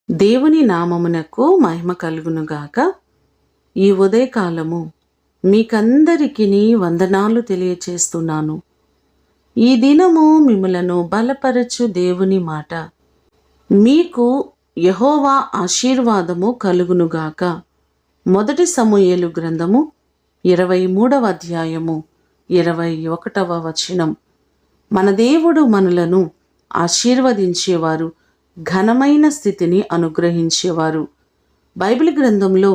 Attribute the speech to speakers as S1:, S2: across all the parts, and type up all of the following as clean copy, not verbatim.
S1: దేవుని నామమునకు మహిమ కలుగునుగాక. ఈ ఉదయకాలము మీకందరికీ వందనాలు తెలియచేస్తున్నాను. ఈ దినము మిమ్ములను బలపరచు దేవుని మాట. మీకు యెహోవా ఆశీర్వాదము కలుగునుగాక. మొదటి సమూయేలు గ్రంథము 23వ అధ్యాయము 21వ వచనం. మన దేవుడు మనలను ఆశీర్వదించేవారు, ఘనమైన స్థితిని అనుగ్రహించేవారు. బైబిల్ గ్రంథంలో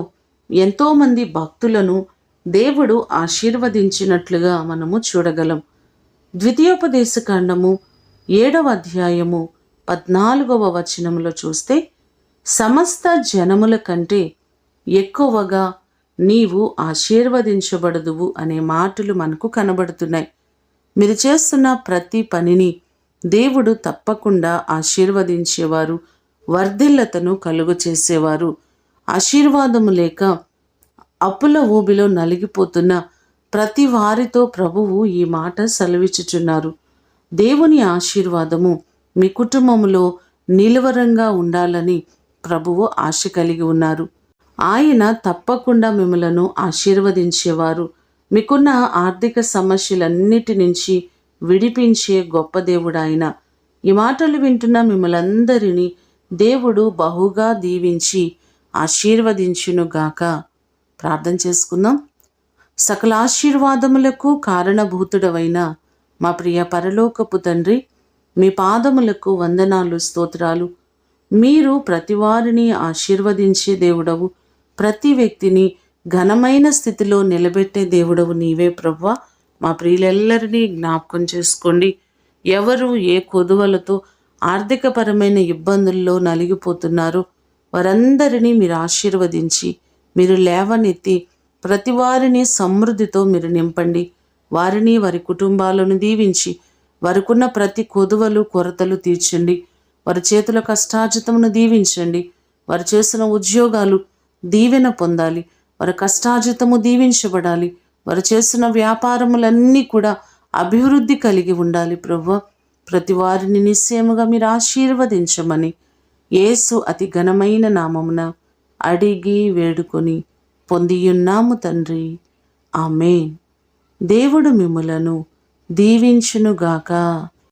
S1: ఎంతోమంది భక్తులను దేవుడు ఆశీర్వదించినట్లుగా మనము చూడగలం. ద్వితీయోపదేశకాండము 7వ అధ్యాయము 14వ వచనంలో చూస్తే, సమస్త జనముల కంటే ఎక్కువగా నీవు ఆశీర్వదించబడదువు అనే మాటలు మనకు కనబడుతున్నాయి. మీరు చేస్తున్న ప్రతి పనిని దేవుడు తప్పకుండా ఆశీర్వదించేవారు, వర్ధిల్లతను కలుగు చేసేవారు. ఆశీర్వాదము లేక అప్పుల ఊబిలో నలిగిపోతున్న ప్రతి వారితో ప్రభువు ఈ మాట సెలవిచ్చుచున్నారు. దేవుని ఆశీర్వాదము మీ కుటుంబంలో నిలవరంగా ఉండాలని ప్రభువు ఆశ కలిగి ఉన్నారు. ఆయన తప్పకుండా మిమ్మలను ఆశీర్వదించేవారు. మీకున్న ఆర్థిక సమస్యలన్నిటి నుంచి విడిపించే గొప్ప దేవుడు ఆయన. ఈ మాటలు వింటున్న మిమ్మల్ందరినీ దేవుడు బహుగా దీవించి ఆశీర్వదించునుగాక. ప్రార్థన చేసుకుందాం. సకల ఆశీర్వాదములకు కారణభూతుడవైన మా ప్రియ పరలోకపు తండ్రి, మీ పాదములకు వందనాలు, స్తోత్రాలు. మీరు ప్రతి వారిని ఆశీర్వదించే దేవుడవు, ప్రతి వ్యక్తిని ఘనమైన స్థితిలో నిలబెట్టే దేవుడవు నీవే ప్రభువా. మా ప్రియులెల్లరినీ జ్ఞాపకం చేసుకోండి. ఎవరు ఏ కొదువలతో ఆర్థికపరమైన ఇబ్బందుల్లో నలిగిపోతున్నారో వారందరినీ మీరు ఆశీర్వదించి, మీరు లేవనెత్తి ప్రతి వారిని సమృద్ధితో మీరు నింపండి. వారిని, వారి కుటుంబాలను దీవించి వారికున్న ప్రతి కొదువలు, కొరతలు తీర్చండి. వారి చేతుల కష్టార్జితమును దీవించండి. వారు చేసిన ఉద్యోగాలు దీవెన పొందాలి. వారి కష్టార్జితము దీవించబడాలి. వారు చేస్తున్న వ్యాపారములన్నీ కూడా అభివృద్ధి కలిగి ఉండాలి. ప్రభువా, ప్రతి వారిని నిశ్చయముగా మీరు ఆశీర్వదించమని యేసు అతి ఘనమైన నామమున అడిగి వేడుకొని పొందియున్నాము తండ్రి. ఆమేన్. దేవుడు మిమ్ములను దీవించునుగాక.